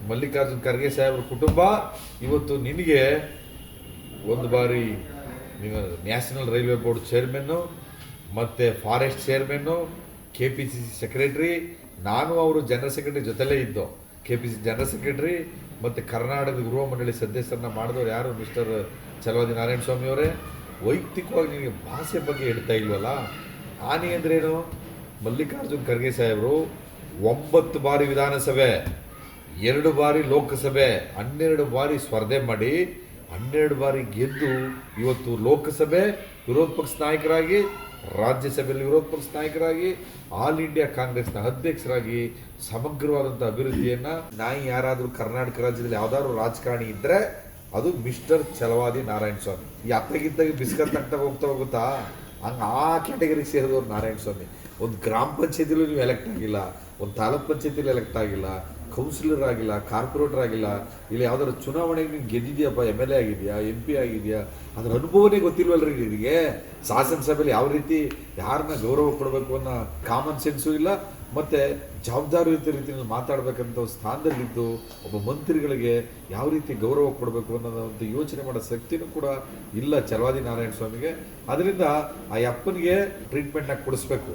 ಮಲ್ಲಿಕಾರ್ಜುನ್ ಖರ್ಗೆ ಸಾಹೇಬ್ರ ಕುಟುಂಬ ಇವತ್ತು ನಿನಗೆ ಒಂದು ಬಾರಿ ನೀವು ನ್ಯಾಷನಲ್ ರೈಲ್ವೆ ಬೋರ್ಡ್ ಚೇರ್ಮನ್ನು ಮತ್ತು ಫಾರೆಸ್ಟ್ ಚೇರ್ಮನ್ನು KPCC ಸೆಕ್ರೆಟ್ರಿ, ನಾನು ಅವರು ಜನರಲ್ ಸೆಕ್ರೆಟರಿ ಜೊತೆಲೇ ಇದ್ದು. KPCC ಜನರಲ್ ಸೆಕ್ರೆಟರಿ ಮತ್ತು ಕರ್ನಾಟಕದ ಗೃಹ ಮಂಡಳಿ ಸದಸ್ಯರನ್ನ ಮಾಡಿದವರು ಯಾರು? ಮಿಸ್ಟರ್ ಛಲವಾದಿ ನಾರಾಯಣ ಸ್ವಾಮಿ ಅವರೇ. ವೈಯಕ್ತಿಕವಾಗಿ ನಿನಗೆ ಭಾಷೆ ಬಗ್ಗೆ ಹೇಳ್ತಾ ಇಲ್ವಲ್ಲ? ಹಾನಿ ಅಂದ್ರೇನು? ಮಲ್ಲಿಕಾರ್ಜುನ್ ಖರ್ಗೆ ಸಾಹೇಬರು 9 ಬಾರಿ ವಿಧಾನಸಭೆ, 2 ಬಾರಿ ಲೋಕಸಭೆ, 12 ಬಾರಿ ಸ್ಪರ್ಧೆ ಮಾಡಿ 12 ಬಾರಿ ಗೆದ್ದು ಇವತ್ತು ಲೋಕಸಭೆ ವಿರೋಧ ಪಕ್ಷ ನಾಯಕರಾಗಿ, ರಾಜ್ಯಸಭೆಯಲ್ಲಿ ವಿರೋಧ ಪಕ್ಷ ನಾಯಕರಾಗಿ, ಆಲ್ ಇಂಡಿಯಾ ಕಾಂಗ್ರೆಸ್ನ ಅಧ್ಯಕ್ಷರಾಗಿ ಸಮಗ್ರವಾದಂಥ ಅಭಿವೃದ್ಧಿಯನ್ನು ನಾಯಿ ಯಾರಾದರೂ ಕರ್ನಾಟಕ ರಾಜ್ಯದಲ್ಲಿ ಯಾವ್ದಾದ್ರು ರಾಜಕಾರಣಿ ಇದ್ದರೆ ಅದು ಮಿಸ್ಟರ್ ಛಲವಾದಿ ನಾರಾಯಣ ಸ್ವಾಮಿ. ಈ ಅತ್ತಗಿದ್ದಾಗ ಬಿಸ್ಕತ್ ತಗ್ತಾ ಹೋಗ್ತಾ ಹಂಗೆ ಆ ಕ್ಯಾಟಗರಿಗೆ ಸೇರಿದವ್ರು ನಾರಾಯಣ ಸ್ವಾಮಿ. ಒಂದು ಗ್ರಾಮ ಪಂಚಾಯತಿಲೂ ನೀವು ಎಲೆಕ್ಟ್ ಆಗಿಲ್ಲ, ಒಂದು ತಾಲೂಕ್ ಪಂಚಾಯತಿಲಿ ಎಲೆಕ್ಟ್ ಆಗಿಲ್ಲ, ಕೌನ್ಸಿಲರ್ ಆಗಿಲ್ಲ, ಕಾರ್ಪೊರೇಟರ್ ಆಗಿಲ್ಲ, ಇಲ್ಲ ಯಾವ್ದಾದ್ರು ಚುನಾವಣೆಗೆ ನೀವು ಗೆದ್ದಿದ್ಯಪ್ಪ, MLA ಆಗಿದೆಯಾ, MP ಆಗಿದೆಯಾ, ಅದರ ಅನುಭವನೇ ಗೊತ್ತಿಲ್ವಲ್ರಿ ನಿನಗೆ. ಶಾಸನಸಭೆಯಲ್ಲಿ ಯಾವ ರೀತಿ ಯಾರನ್ನ ಗೌರವ ಕೊಡಬೇಕು ಅನ್ನೋ ಕಾಮನ್ ಸೆನ್ಸು ಇಲ್ಲ, ಮತ್ತು ಜವಾಬ್ದಾರಿಯುತ ರೀತಿಯಲ್ಲಿ ಮಾತಾಡಬೇಕಂತ ಸ್ಥಾನದಲ್ಲಿದ್ದು ಒಬ್ಬ ಮಂತ್ರಿಗಳಿಗೆ ಯಾವ ರೀತಿ ಗೌರವ ಕೊಡಬೇಕು ಅನ್ನೋದಂತ ಯೋಚನೆ ಮಾಡೋ ಶಕ್ತಿನೂ ಕೂಡ ಇಲ್ಲ ಛಲವಾದಿ ನಾರಾಯಣ ಸ್ವಾಮಿಗೆ. ಅದರಿಂದ ಆ ಅಪ್ಪನಿಗೆ ಟ್ರೀಟ್ಮೆಂಟ್ನ ಕೊಡಿಸ್ಬೇಕು.